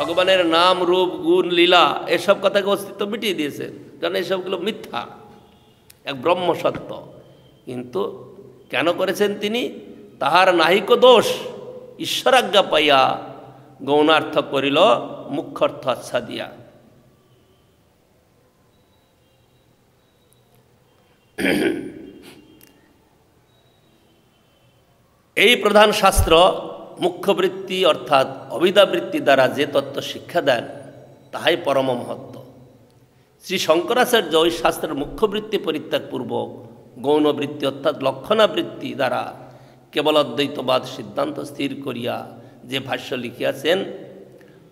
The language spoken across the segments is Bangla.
ভগবানের নাম রূপ গুণ লীলা এসব কথাকে অস্তিত্ব মিটিয়ে দিয়েছেন, কারণ এসবগুলো মিথ্যা, এক ব্রহ্ম সত্য। কিন্তু কেন করেছেন তিনি? তাহার নাহিক দোষ, ঈশ্বরাজ্ঞা পাইয়া গৌণার্থ করিল মুখ্যার্থ আচ্ছা দিয়া। এই প্রধান শাস্ত্র মুখ্যবৃত্তি অর্থাৎ অবিদ্যাবৃত্তি দ্বারা যে তত্ত্ব শিক্ষা দেন তাহাই পরম মহত্ব। শ্রী শঙ্করাচার্য ওই শাস্ত্রের মুখ্যবৃত্তি পরিত্যাগপূর্বক গৌণবৃত্তি অর্থাৎ লক্ষণাবৃত্তি দ্বারা কেবল অদ্বৈতবাদ সিদ্ধান্ত স্থির করিয়া যে ভাষ্য লিখিয়াছেন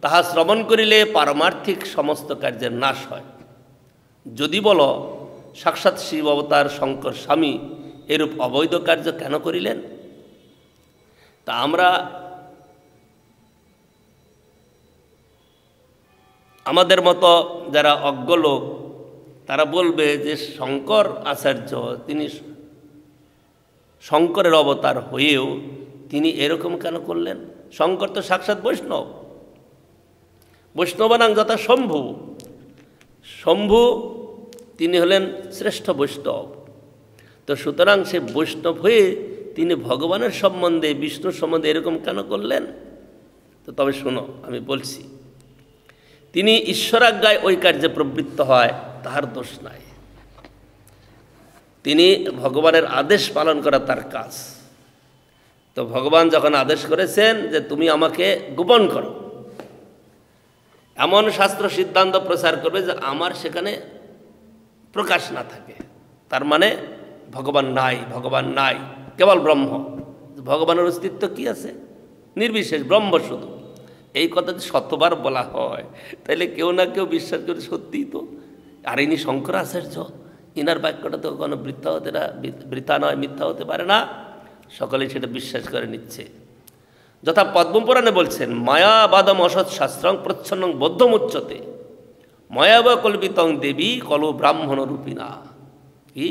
তাহা শ্রবণ করিলে পারমার্থিক সমস্ত কার্যের নাশ হয়। যদি বল সাক্ষাৎ শিব অবতার শঙ্কর স্বামী এরূপ অবৈধ কার্য কেন করিলেন? তা আমরা আমাদের মতো যারা অজ্ঞ লোক তারা বলবে যে শঙ্কর আচার্য তিনি শঙ্করের অবতার হয়েও তিনি এরকম কেন করলেন? শঙ্কর তো সাক্ষাৎ বৈষ্ণব, বৈষ্ণবানাং যথা শম্ভু, শম্ভু তিনি হলেন শ্রেষ্ঠ বৈষ্ণব। তো সুতরাং সে বৈষ্ণব হয়ে তিনি ভগবানের সম্বন্ধে বিষ্ণুর সম্বন্ধে এরকম কেন করলেন? তো তবে শোনো, আমি বলছি, তিনি ঈশ্বরাজ্ঞায় ওই কার্যে প্রবৃত্ত হয়, তাহার দোষ নাই। তিনি ভগবানের আদেশ পালন করা তার কাজ। তো ভগবান যখন আদেশ করেছেন যে তুমি আমাকে গোপন করো, এমন শাস্ত্র সিদ্ধান্ত প্রচার করবে যে আমার সেখানে প্রকাশ না থাকে, তার মানে ভগবান নাই, ভগবান নাই, কেবল ব্রহ্ম। ভগবানের অস্তিত্ব কি আছে? নির্বিশেষ ব্রহ্ম শুধু। এই কথা যদি শতবার বলা হয় তাহলে কেউ না কেউ বিশ্বাস করে সত্যিই তো। আর ইনি শঙ্করাচার্য, ইনার বাক্যটা তো কোনো বৃথা নয়, মিথ্যা হতে পারে না, সকলেই সেটা বিশ্বাস করে নিচ্ছে। যথা পদ্মপুরাণে বলছেন মায়াবাদম অসৎ শাস্ত্রং প্রচ্ছন্নং বদ্ধমুচ্যতে মায়াব কল্পিতং দেবী কলো ব্রাহ্মণ রূপিণা। কি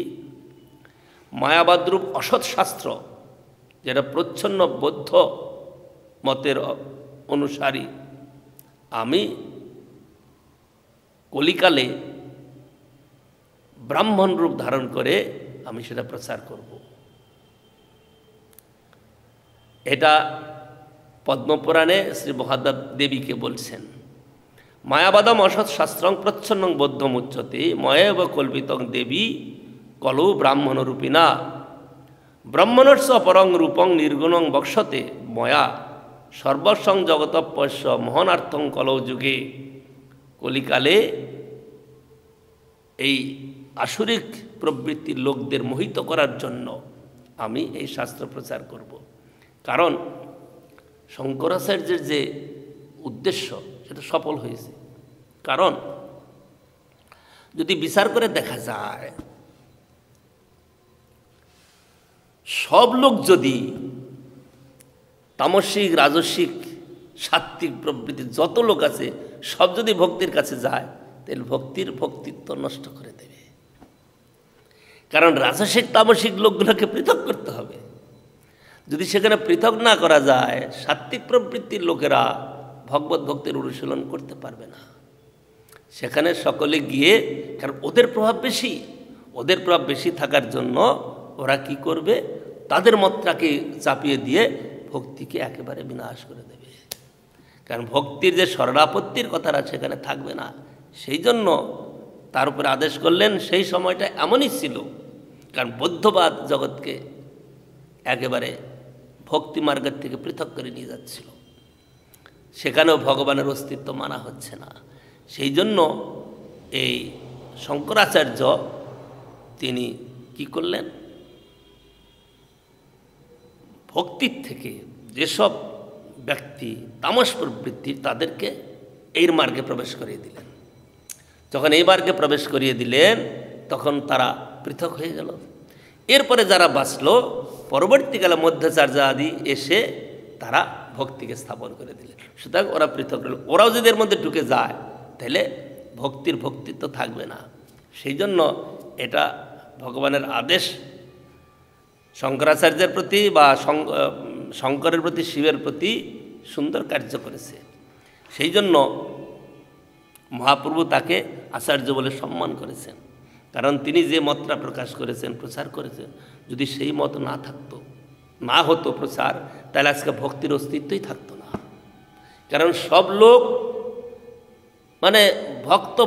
মায়াবাদরূপ অসৎ শাস্ত্র, যেটা প্রচ্ছন্ন বৌদ্ধ মতের অনুসারী, আমি কলিকালে ব্রাহ্মণ রূপ ধারণ করে আমি সেটা প্রচার করব। এটা পদ্মপুরাণে শ্রী মহাদেব দেবীকে বলছেন। মায়াবাদম অসৎ শাস্ত্রং প্রচ্ছন্নং বৌদ্ধমুচ্যতে ময়েব কল্পিতং দেবী কলৌ ব্রাহ্মণ রূপিণা ব্রহ্মণস্য পরং রূপং নির্গুণং বক্ষতে ময়া সর্বসং জগতপস্য মোহনার্থং কলৌ যুগে। কলিকালে এই আসুরিক প্রবৃত্তির লোকদের মোহিত করার জন্য আমি এই শাস্ত্র প্রচার করব। কারণ শঙ্করাচার্যের যে উদ্দেশ্য সেটা সফল হয়েছে। কারণ যদি বিচার করে দেখা যায়, সব লোক যদি তামসিক রাজসিক সাত্ত্বিক প্রবৃত্তির যত লোক আছে সব যদি ভক্তির কাছে যায় তাহলে ভক্তির ভক্তিত্ব নষ্ট করে দেবে। কারণ রাজসিক তামসিক লোকগুলোকে পৃথক করতে হবে। যদি সেখানে পৃথক না করা যায়, সাত্ত্বিক প্রবৃত্তির লোকেরা ভগবত ভক্তির অনুশীলন করতে পারবে না। সেখানে সকলে গিয়ে, কারণ ওদের প্রভাব বেশি, ওদের প্রভাব বেশি থাকার জন্য ওরা কি করবে, তাদের মতটাকে চাপিয়ে দিয়ে ভক্তিকে একেবারে বিনাশ করে দেবে। কারণ ভক্তির যে শরণাপত্তির কথাটা সেখানে থাকবে না। সেই জন্য তার উপরে আদেশ করলেন। সেই সময়টা এমনই ছিল, কারণ বৌদ্ধবাদ জগৎকে একেবারে ভক্তি মার্গের থেকে পৃথক করে নিয়ে যাচ্ছিল। সেখানেও ভগবানের অস্তিত্ব মানা হচ্ছে না। সেই জন্য এই শঙ্করাচার্য তিনি কি করলেন, ভক্তির থেকে যেসব ব্যক্তি তামস প্রবৃত্তির তাদেরকে এই মার্গে প্রবেশ করিয়ে দিলেন। যখন এই মার্গে প্রবেশ করিয়ে দিলেন তখন তারা পৃথক হয়ে গেল। এরপরে যারা বাঁচল, পরবর্তীকালে মধ্যাচার্য আদি এসে তারা ভক্তিকে স্থাপন করে দিলেন। সুতরাং ওরা পৃথক রইল। ওরাও যদি এর মধ্যে ঢুকে যায় তাহলে ভক্তির ভক্তিত্ব থাকবে না। সেই জন্য এটা ভগবানের আদেশ শঙ্করাচার্যের প্রতি বা শঙ্করের প্রতি শিবের প্রতি সুন্দর কার্য করেছে। সেই জন্য মহাপ্রভু তাকে আচার্য বলে সম্মান করেছেন, কারণ তিনি যে মতটা প্রকাশ করেছেন, প্রচার করেছেন, যদি সেই মত না হতো প্রচার, তাহলে আজকে ভক্তির অস্তিত্বই থাকতো না। কারণ সব লোক মানে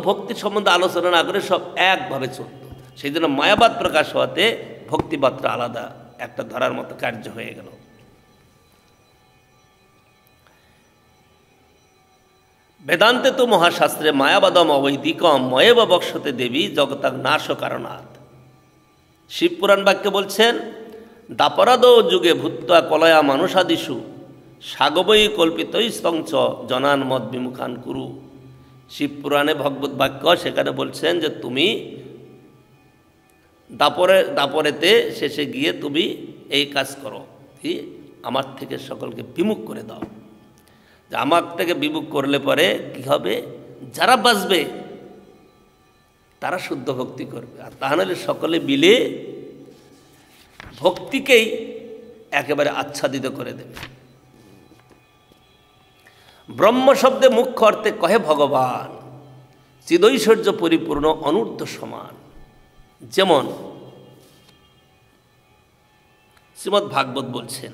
ভক্তি সম্বন্ধে আলোচনা না করে সব একভাবে চলত। সেই জন্য মায়াবাদ প্রকাশ হওয়াতে ভক্তিবাদটা আলাদা একটা ধরার মতো কার্য হয়ে গেল। বেদান্তে তো মহাশাস্ত্রে মায়াবাদম অবৈদিকম ময়েব বক্ষতে দেবী জগতাং নাশ কারণাৎ। শিবপুরাণ বাক্যে বলছেন, দাপরাদ যুগে ভূত্বা কলয়া মানুষাদিষু সাগবৈ কল্পিতই স্তংচ জনান মদ বিমুখান কুরু। শিবপুরাণে ভগবত বাক্য, সেখানে বলছেন যে তুমি দাপরেতে শেষে গিয়ে তুমি এই কাজ করো, কি আমার থেকে সকলকে বিমুখ করে দাও। যে আমার থেকে বিমুখ করলে পরে কি হবে, যারা বাঁচবে তারা শুদ্ধ ভক্তি করবে, আর তাহলে সকলে মিলে ভক্তিকেই একেবারে আচ্ছাদিত করে দেবে। ব্রহ্ম শব্দে মুখ্য অর্থে কহে ভগবান, চিদৈশ্বর্য পরিপূর্ণ অনূর্ধ্ব সমান। যেমন শ্রীমদ্ ভাগবত বলছেন,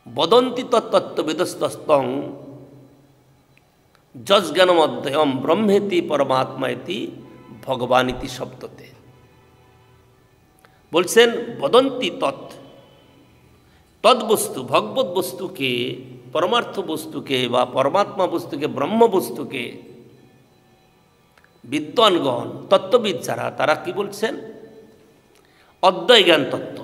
বদন্তি তত্ত্ববিদস্তং যজ্ঞানমধ্যয়ম ব্রহ্মেতি পরমাত্মাইতি ভগবানিতি শব্দতে। বলছেন বদন্তি তদ্বস্তু, ভগবত বস্তুকে, পরমার্থ বস্তুকে বা পরমাত্মা বস্তুকে, ব্রহ্ম বস্তুকে বিদ্বানগণ, তত্ত্ববিদ যারা, তারা কি বলছেন, অদ্বয় জ্ঞান তত্ত্ব।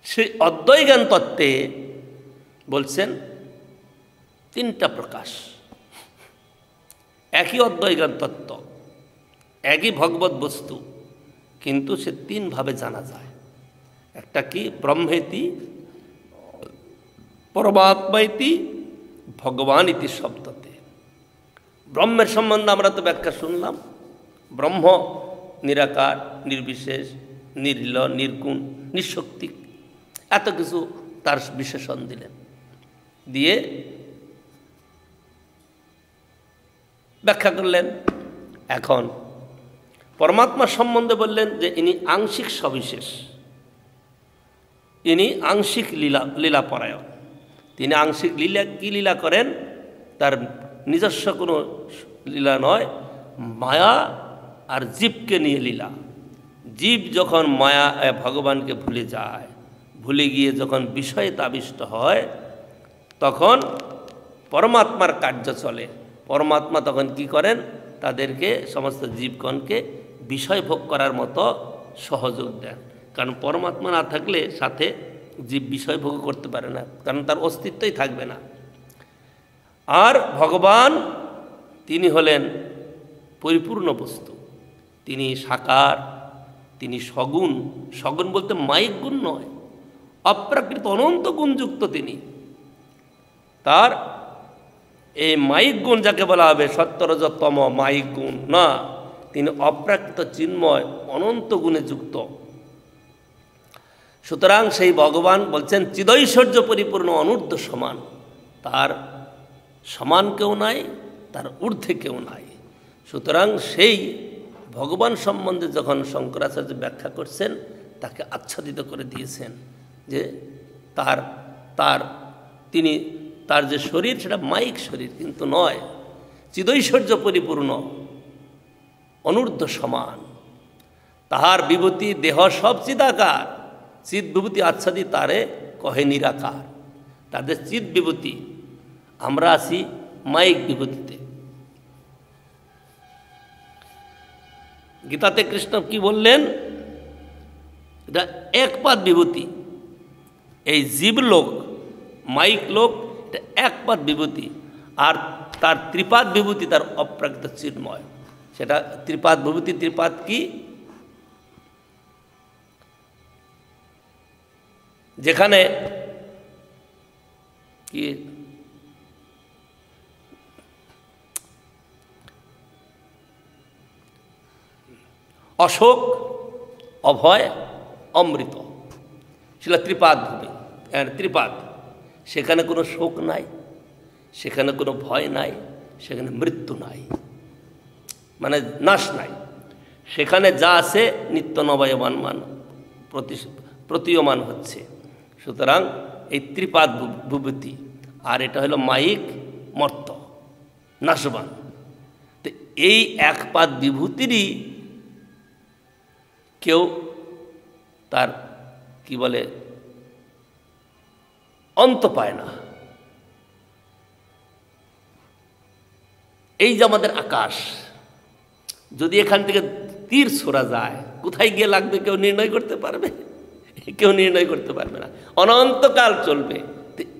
সেই অদ্বয় জ্ঞান তত্ত্বে বলছেন তিনটা প্রকাশ। একই অদ্বয় জ্ঞান তত্ত্ব, একই ভগবত বস্তু, কিন্তু সে তিনভাবে জানা যায়। একটা কি, ব্রহ্মেতি পরমাত্মাইতি ভগবান ইতি শব্দতে। ব্রহ্মের সম্বন্ধে আমরা তো ব্যাখ্যা শুনলাম, ব্রহ্ম নিরাকার, নির্বিশেষ, নির্ল, নির্গুণ, নিঃশক্তিক, এত কিছু তার বিশেষণ দিলেন, দিয়ে ব্যাখ্যা করলেন। এখন পরমাত্মা সম্বন্ধে বললেন যে ইনি আংশিক সবিশেষ, ইনি আংশিক লীলাপরায়ণ। তিনি আংশিক লীলা করেন, তার নিজস্ব কোনো লীলা নয়, মায়া আর জীবকে নিয়ে লীলা। জীব যখন মায়া ভগবানকে ভুলে যায়, ভুলে গিয়ে যখন বিষয়ে তাবিষ্ট হয়, তখন পরমাত্মার কার্য চলে। পরমাত্মা তখন কি করেন, তাদেরকে, সমস্ত জীবগণকে বিষয় ভোগ করার মতো সহযোগ দেন। কারণ পরমাত্মা না থাকলে সাথে জীব বিষয় ভোগ করতে পারে না, কারণ তার অস্তিত্বই থাকবে না। আর ভগবান তিনি হলেন পরিপূর্ণ বস্তু, তিনি সাকার, তিনি সগুণ। সগুণ বলতে মায়িক গুণ নয়, অপ্রাকৃত অনন্ত গুণযুক্ত তিনি। তার এই মায়িক গুণ যাকে বলা হবে সত্যরজতম মায়িক গুণ না, তিনি অপ্রাকৃত চিন্ময় অনন্ত গুণে যুক্ত। সুতরাং সেই ভগবান বলছেন চিদৈশ্বর্য পরিপূর্ণ অনূর্ধ্ব সমান, তার সমান কেউ নাই, তার ঊর্ধ্বে কেউ নাই। সুতরাং সেই ভগবান সম্বন্ধে যখন শঙ্করাচার্য ব্যাখ্যা করছেন, তাকে আচ্ছাদিত করে দিয়েছেন যে তার যে শরীর সেটা মায়িক শরীর কিন্তু নয়, চিদৈশ্বর্য পরিপূর্ণ অনূর্ধ্ব সমান। তাহার বিভূতি দেহ সব চিদাকার, চিৎ বিভূতি আচ্ছাদি তারে কহে নিরাকার। তাদের চিৎ বিভূতি, আমরা আছি মায়িক বিভূতিতে। গীতাতে কৃষ্ণ কি বললেন, এটা একপাদ বিভূতি। এই জীবলোক, মায়িক লোক, এটা একপাদ বিভূতি। আর তার ত্রিপাদ বিভূতি, তার অপ্রাকৃত চিন্ময়, সেটা ত্রিপাদ বিভূতি। ত্রিপাদ কি, যেখানে কি অশোক, অভয়, অমৃত, সেটা ত্রিপাদ ভূমি, ত্রিপাদ। সেখানে কোনো শোক নাই, সেখানে কোনো ভয় নাই, সেখানে মৃত্যু নাই, মানে নাশ নাই। সেখানে যা আছে নিত্য নবায়মান প্রতীয়মান হচ্ছে। সুতরাং এই ত্রিপাদ বিভূতি, আর এটা হলো মায়িক মর্ত নাশবান। তো এই একপাদ বিভূতিরই কেউ তার কি বলে অন্ত পায় না। এই যে আমাদের আকাশ, যদি এখান থেকে তীর ছোড়া যায়, কোথায় গিয়ে লাগবে কেউ নির্ণয় করতে পারবে? কেউ নির্ণয় করতে পারবে না। অনন্তকাল চলবে।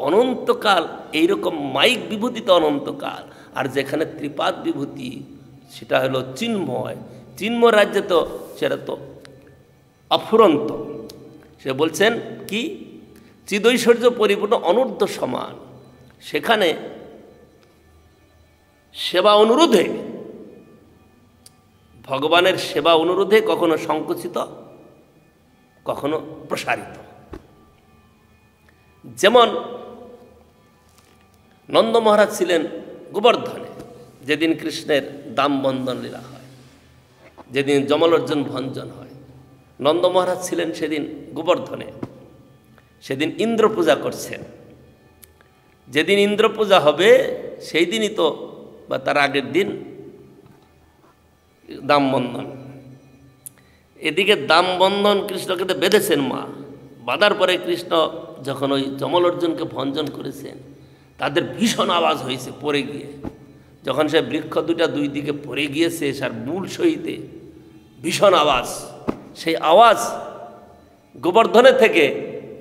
অনন্তকাল এইরকম মাইক বিভূতি তো অনন্তকাল। আর যেখানে ত্রিপাদ বিভূতি সেটা হলো চিন্ময়। চিন্ময় রাজ্যে তো সেটা তো অফুরন্ত। সে বলছেন কি চিদৈশ্বর্য পরিপূর্ণ অনূর্ধ্ব সমান। সেখানে সেবা অনুরোধে, ভগবানের সেবা অনুরোধে কখনো সংকুচিত, কখনো প্রসারিত। যেমন নন্দ মহারাজ ছিলেন গোবর্ধনে, যেদিন কৃষ্ণের দামবন্ধন লীলা হয়, যেদিন যমলোর্জুন ভঞ্জন হয়, নন্দ মহারাজ ছিলেন সেদিন গোবর্ধনে। সেদিন ইন্দ্র পূজা করছেন। যেদিন ইন্দ্র পূজা হবে সেই দিনই তো, বা তার আগের দিন দামবন্ধন। এদিকে দামবন্ধন কৃষ্ণকে তো বেঁধেছেন মা। বাঁধার পরে কৃষ্ণ যখন ওই যমলোর্জুনকে ভঞ্জন করেছেন, তাদের ভীষণ আওয়াজ হয়েছে পড়ে গিয়ে। যখন সে বৃক্ষ দুটা দুই দিকে পড়ে গিয়েছে তার মূল সহিতে ভীষণ আওয়াজ, সেই আওয়াজ গোবর্ধনের থেকে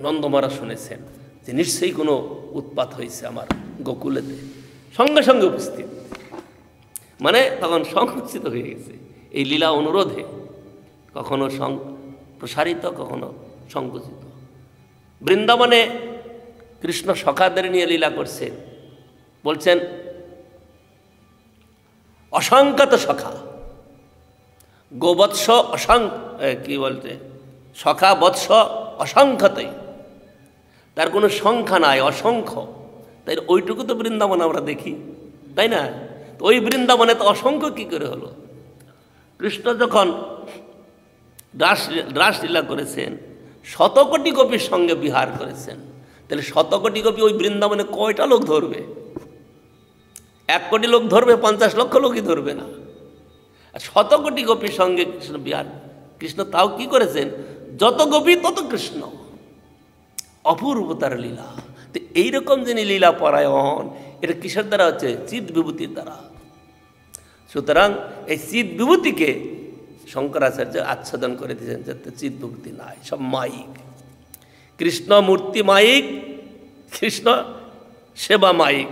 নন্দমারা শুনেছেন যে নিশ্চয়ই কোনো উৎপাত হয়েছে আমার গোকুলেতে। সঙ্গে সঙ্গে উপস্থিত, মানে তখন সংকুচিত হয়ে গেছে এই লীলা অনুরোধে, কখনো প্রসারিত, কখনো সংকুচিত। বৃন্দাবনে কৃষ্ণ সখাদের নিয়ে লীলা করছেন। বলছেন অসংখ্যত সখা, গোবৎস কি বলছে, সখা বৎস অসংখ্যতই, তার কোনো সংখ্যা নাই, অসংখ্য। তাই ওইটুকু তো বৃন্দাবন আমরা দেখি, তাই না? তো ওই বৃন্দাবনে তো অসংখ্য কী করে হলো? কৃষ্ণ যখন রাসলীলা করেছেন, শতকোটি গোপীর সঙ্গে বিহার করেছেন, তাহলে শতকোটি গোপী ওই বৃন্দাবনে কয়টা লোক ধরবে? 1 কোটি লোক ধরবে, 50 লক্ষ লোকই ধরবে না। আর শতকোটি গোপীর সঙ্গে কৃষ্ণ বিহার, কৃষ্ণ তাও কি করেছেন, যত গোপী তত কৃষ্ণ। অপূর্ব তার লীলা। তো এইরকম যিনি লীলা পরায়ণ, এটা কিসের দ্বারা হচ্ছে? চিৎ বিভূতির দ্বারা। সুতরাং এই চিৎ বিভূতিকে শঙ্করাচার্য আচ্ছাদন করে দিয়েছেন, যাতে চিৎ বিভূতি নাই, সব মায়িক। কৃষ্ণ মূর্তি মায়িক, কৃষ্ণ সেবা মায়িক,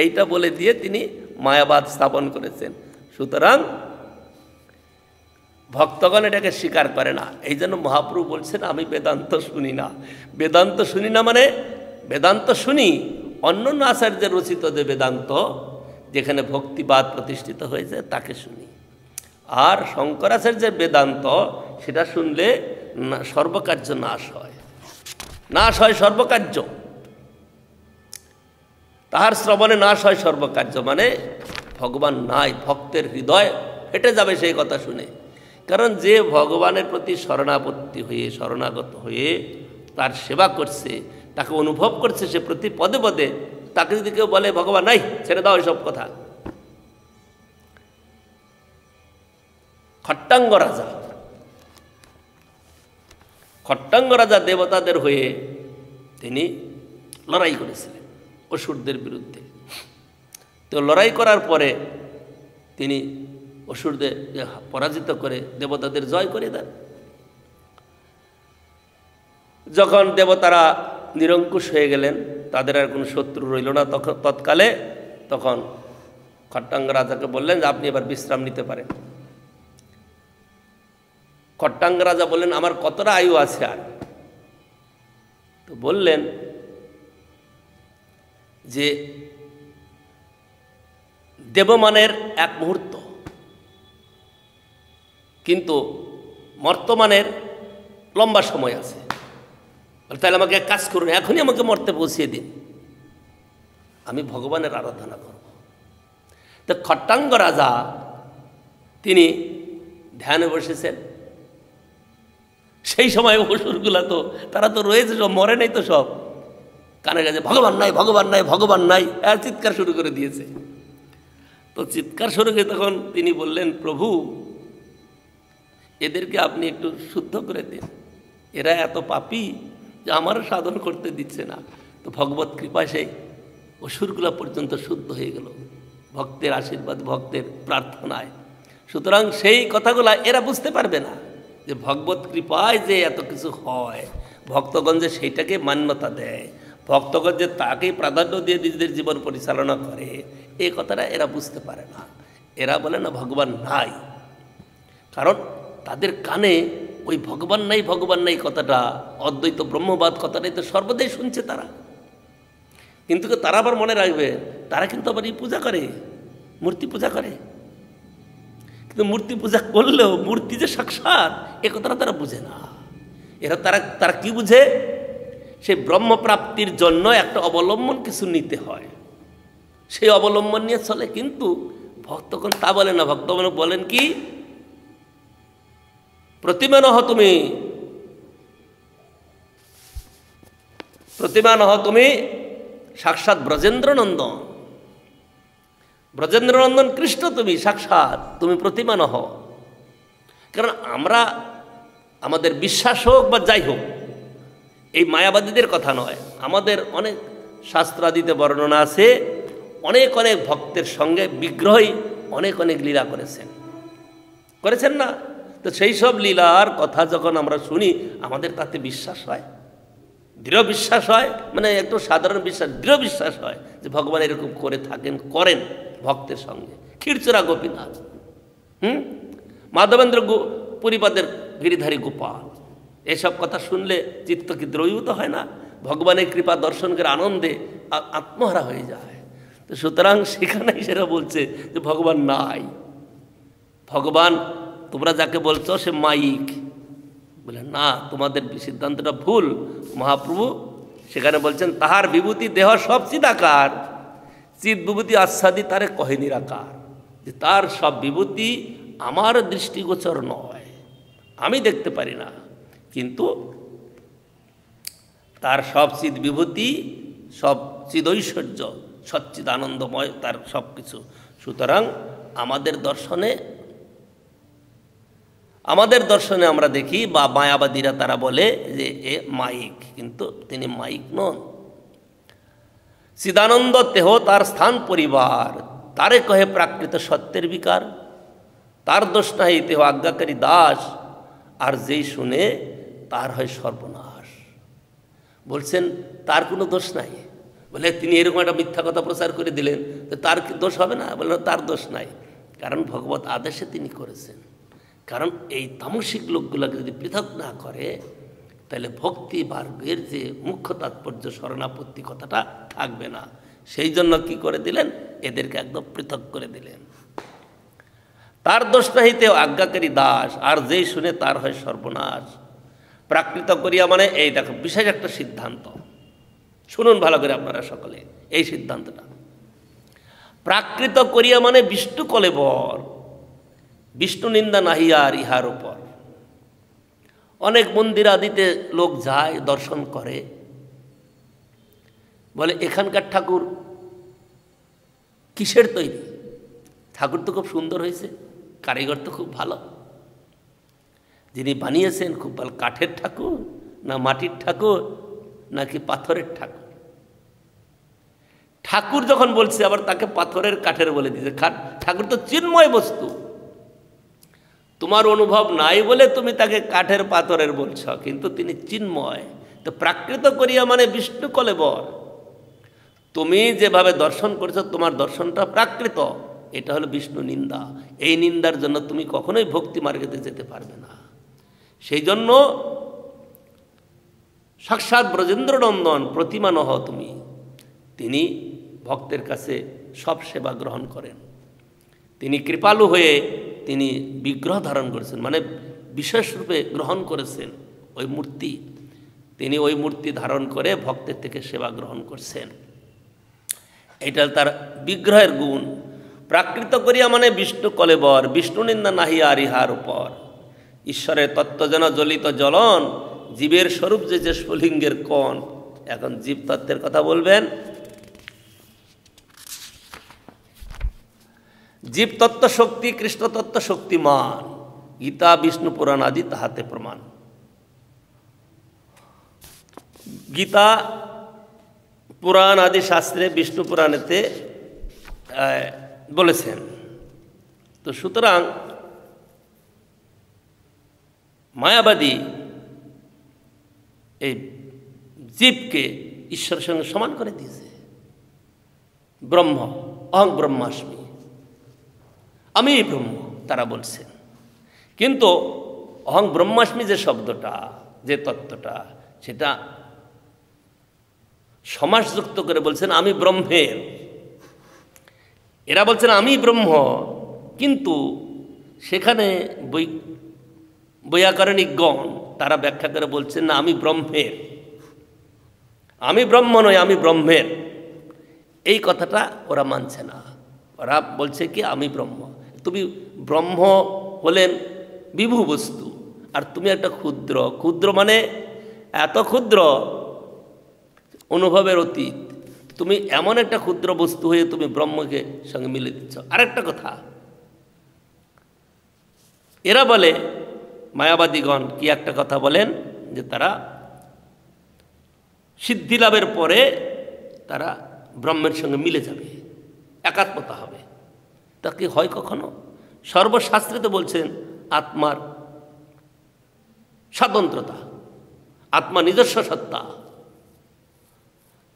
এইটা বলে দিয়ে তিনি মায়াবাদ স্থাপন করেছেন। সুতরাং ভক্তগণ এটাকে স্বীকার করে না। এই জন্য মহাপ্রভু বলছেন আমি বেদান্ত শুনি না। বেদান্ত শুনি না মানে বেদান্ত শুনি অন্য আচার্যের রচিত যে বেদান্ত, যেখানে ভক্তিবাদ প্রতিষ্ঠিত হয়েছে তাকে শুনি। আর শঙ্করাচার্যের বেদান্ত, সেটা শুনলে সর্বকার্য নাশ হয়, নাশ হয় সর্বকার্য। তাহার শ্রবণে নাশ হয় সর্বকার্য, মানে ভগবান নাই, ভক্তের হৃদয় ফেটে যাবে সেই কথা শুনে। কারণ যে ভগবানের প্রতি শরণাপত্তি হয়ে, শরণাগত হয়ে তার সেবা করছে, তাকে অনুভব করছে সে প্রতি পদে পদে, তাকে যদি কেউ বলে ভগবান নাই, ছেড়ে দাও এসব কথা। খট্টাঙ্গ রাজা, খট্টাঙ্গ রাজা দেবতাদের হয়ে তিনি লড়াই করেছিলেন অসুরদের বিরুদ্ধে। তো লড়াই করার পরে তিনি অসুরদের পরাজিত করে দেবতাদের জয় করে দেন। যখন দেবতারা নিরঙ্কুশ হয়ে গেলেন, তাদের আর কোনো শত্রু রইল না, তখন খট্টাঙ্গ রাজাকে বললেন যে আপনি এবার বিশ্রাম নিতে পারেন। খট্টাঙ্গ রাজা বললেন আমার কতটা আয়ু আছে আর? তো বললেন যে দেবমানের 1 মুহূর্ত, কিন্তু মর্তমানের লম্বা সময় আছে। তাহলে আমাকে এক কাজ করুন, এখনই আমাকে মর্তে পৌঁছিয়ে দিন। আমি ভগবানের আরাধনা করব। তো খট্টাঙ্গ রাজা তিনি ধ্যানে বসেছেন। সেই সময় অসুরগুলা তো তারা তো রয়েছে, সব মরে নাই তো, সব কানে কাছে ভগবান নাই, ভগবান নাই, ভগবান নাই, আর চিৎকার শুরু করে দিয়েছে। তো চিৎকার শুরু করে তখন তিনি বললেন, প্রভু এদেরকে আপনি একটু শুদ্ধ করে দিন, এরা এত পাপী যে আমারও সাধন করতে দিচ্ছে না। তো ভগবত কৃপায় সেই অসুরগুলা পর্যন্ত শুদ্ধ হয়ে গেল ভক্তের আশীর্বাদ, ভক্তের প্রার্থনায়। সুতরাং সেই কথাগুলা এরা বুঝতে পারবে না যে ভগবত কৃপায় যে এত কিছু হয়, ভক্তগণ যে সেইটাকে মান্যতা দেয়, ভক্তগণ যে তাকেই প্রাধান্য দিয়ে নিজেদের জীবন পরিচালনা করে, এই কথাটা এরা বুঝতে পারে না। এরা বলে না ভগবান নাই, কারণ তাদের কানে ওই ভগবান নাই, ভগবান নাই কথাটা, অদ্বৈত ব্রহ্মবাদ কথাটাই তো সর্বদাই শুনছে তারা। কিন্তু তারা আবার মনে রাখবে, তারা কিন্তু আবার এই পূজা করে, মূর্তি পূজা করে। কিন্তু মূর্তি পূজা করলেও মূর্তি যে সাক্ষাৎ, এ কথাটা তারা বুঝে না। এরা তারা কি বুঝে? সেই ব্রহ্মপ্রাপ্তির জন্য একটা অবলম্বন কিছু নিতে হয়, সেই অবলম্বন নিয়ে চলে। কিন্তু ভক্তগণ তা বলে না। ভক্তগণ বলেন কি, প্রতিমা নহ তুমি, প্রতিমা নহ তুমি, সাক্ষাৎ ব্রজেন্দ্রনন্দন, ব্রজেন্দ্রনন্দন কৃষ্ণ তুমি সাক্ষাৎ, তুমি প্রতিমা নহ। কারণ আমরা আমাদের বিশ্বাস হোক বা যাই হোক, এই মায়াবাদীদের কথা নয়, আমাদের অনেক শাস্ত্রাদিতে বর্ণনা আছে, অনেক অনেক ভক্তের সঙ্গে বিগ্রহই অনেক অনেক লীলা করেছেন না? তো সেই সব লীলার কথা যখন আমরা শুনি, আমাদের তাতে বিশ্বাস হয়, দৃঢ় বিশ্বাস হয়, মানে একটু সাধারণ বিশ্বাস, দৃঢ় বিশ্বাস হয় যে ভগবান এরকম করে থাকেন, করেন ভক্তের সঙ্গে। ক্ষীরচোরা গোপীনাথ, মাধবেন্দ্র পুরীপাদের গিরিধারী গোপাল, এসব কথা শুনলে চিত্ত কি দ্রবীভূত হয় না? ভগবানের কৃপা দর্শন করে আনন্দে আত্মহারা হয়ে যায়। তো সুতরাং সেখানেই সেটা বলছে যে ভগবান নাই। ভগবান তোমরা যাকে বলছো সে মাইক, বলে না, তোমাদের সিদ্ধান্তটা ভুল। মহাপ্রভু সেখানে বলছেন, তাহার বিভূতি দেহ সব চিদাকার, চিৎ বিভূতি আচ্ছাদি তারে কহে নিরাকার। যে তার সব বিভূতি আমার দৃষ্টিগোচর নয়, আমি দেখতে পারি না, কিন্তু তার সব চিৎ বিভূতি, সব চিদৈশ্বর্য, সচ্চিদ আনন্দময় তার সব কিছু। সুতরাং আমাদের দর্শনে আমরা দেখি, বা মায়াবাদীরা তারা বলে যে এ মাইক, কিন্তু তিনি মাইক নন। চিদানন্দ দেহ তার স্থান পরিবার, তারে কহে প্রাকৃত সত্যের বিকার। তার দোষ নাই দেহ আজ্ঞাকারী দাস, আর যেই শুনে তার হয় সর্বনাশ। বলছেন তার কোনো দোষ নাই, বলে তিনি এরকম একটা মিথ্যা কথা প্রচার করে দিলেন, তো তার কি দোষ হবে না? বলে তার দোষ নাই, কারণ ভগবত আদেশে তিনি করেছেন। কারণ এই তামসিক লোকগুলোকে যদি পৃথক না করে, তাহলে ভক্তি মার্গের যে মুখ্য তাৎপর্য, শরণাপত্তি কথাটা থাকবে না। সেই জন্য কি করে দিলেন? এদেরকে একদম পৃথক করে দিলেন। তার দোষ নাহিতে আজ্ঞাকারী দাস, আর যেই শুনে তার হয় সর্বনাশ। প্রাকৃত করিয়া মানে এই দেখো বিশেষ একটা সিদ্ধান্ত, শুনুন ভালো করে আপনারা সকলে এই সিদ্ধান্তটা। প্রাকৃত করিয়া মানে বিষ্ণু কলেবর, বিষ্ণু নিন্দা নাহি আর ইহার উপর। অনেক মন্দির আদিতে লোক যায়, দর্শন করে, বলে এখানকার ঠাকুর কিসের তৈরি? ঠাকুর তো খুব সুন্দর হয়েছে, কারিগর তো খুব ভালো, যিনি বানিয়েছেন খুব ভালো। কাঠের ঠাকুর না মাটির ঠাকুর নাকি পাথরের ঠাকুর? ঠাকুর যখন বলছে আবার তাকে পাথরের কাঠের বলে দিয়েছে। ঠাকুর তো চিন্ময় বস্তু, তোমার অনুভব নাই বলে তুমি তাকে কাঠের পাথরের বলছ, কিন্তু তিনি চিন্ময়। তো প্রাকৃত করিয়া মানে বিষ্ণু কলেবর, তুমি যেভাবে দর্শন করেছ তোমার দর্শনটা প্রাকৃত, এটা হলো বিষ্ণু নিন্দা। এই নিন্দার জন্য তুমি কখনোই ভক্তি মার্গেতে যেতে পারবে না। সেই জন্য সাক্ষাৎ ব্রজেন্দ্রনন্দন প্রতিমা নহ তুমি, তিনি ভক্তের কাছে সব সেবা গ্রহণ করেন। তিনি কৃপালু হয়ে তিনি বিগ্রহ ধারণ করেছেন, মানে বিশেষ রূপে গ্রহণ করেছেন ওই মূর্তি। তিনি ওই মূর্তি ধারণ করে ভক্তের থেকে সেবা গ্রহণ করছেন। এটা তার বিগ্রহের গুণ। প্রাকৃত করিয়া মানে বিষ্ণু কলেবর, বিষ্ণু নিন্দা নাহিয়া আরিহার উপর। ঈশ্বরের তত্ত্ব যেন জ্বলিত জ্বলন, জীবের স্বরূপ যে যে স্ফুলিঙ্গের কণ। এখন জীব তত্ত্বের কথা বলবেন। জীবতত্ত্ব শক্তি, কৃষ্ণতত্ত্ব শক্তিমান, গীতা বিষ্ণু পুরাণ আদি তাহাতে প্রমাণ। গীতা পুরাণ আদি শাস্ত্রে বিষ্ণু পুরাণেতে বলেছেন। তো সুতরাং মায়াবাদী এই জীবকে ঈশ্বরের সঙ্গে সমান করে দিয়েছে। ব্রহ্ম, অহং ব্রহ্মাস্মি, আমি ব্রহ্ম তারা বলছেন। কিন্তু অহং ব্রহ্মাস্মি যে শব্দটা, যে তত্ত্বটা, সেটা সমাসযুক্ত করে বলছেন আমি ব্রহ্মের। এরা বলছেন আমি ব্রহ্ম, কিন্তু সেখানে বৈয়াকরণিকগণ তারা ব্যাখ্যা করে বলছেন না, আমি ব্রহ্মের। আমি ব্রহ্ম নয়, আমি ব্রহ্মের। এই কথাটা ওরা মানছে না। ওরা বলছে কি আমি ব্রহ্ম। তুমি ব্রহ্ম হলেন বিভু বস্তু, আর তুমি একটা ক্ষুদ্র। ক্ষুদ্র মানে এত ক্ষুদ্র, অনুভবের অতীত। তুমি এমন একটা ক্ষুদ্র বস্তু হয়ে তুমি ব্রহ্মকে সঙ্গে মিলে দিচ্ছ। আরেকটা কথা, এরা বলে, মায়াবাদীগণ কি একটা কথা বলেন, যে তারা সিদ্ধি লাভের পরে তারা ব্রহ্মের সঙ্গে মিলে যাবে, একাত্মতা হবে। তা কি হয় কখনো? সর্বশাস্ত্রে তো বলছেন আত্মার স্বাতন্ত্রতা, আত্মা নিজস্ব সত্তা।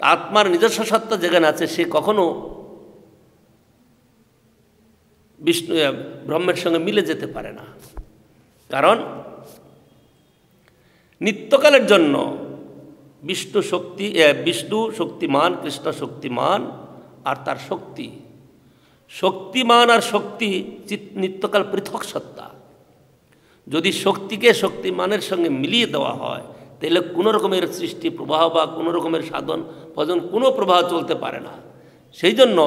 আত্মার নিজস্ব সত্তা যেখানে আছে, সে কখনো বিষ্ণু ব্রহ্মের সঙ্গে মিলে যেতে পারে না। কারণ নিত্যকালের জন্য বিষ্ণু শক্তিমান, কৃষ্ণ শক্তিমান, আর তার শক্তি শক্তিমান আর শক্তি নিত্যকাল পৃথক সত্তা। যদি শক্তিকে শক্তিমানের সঙ্গে মিলিয়ে দেওয়া হয়, তাহলে কোনো রকমের সৃষ্টি প্রবাহ বা কোনো রকমের সাধন ভজন কোনো প্রবাহ চলতে পারে না। সেই জন্য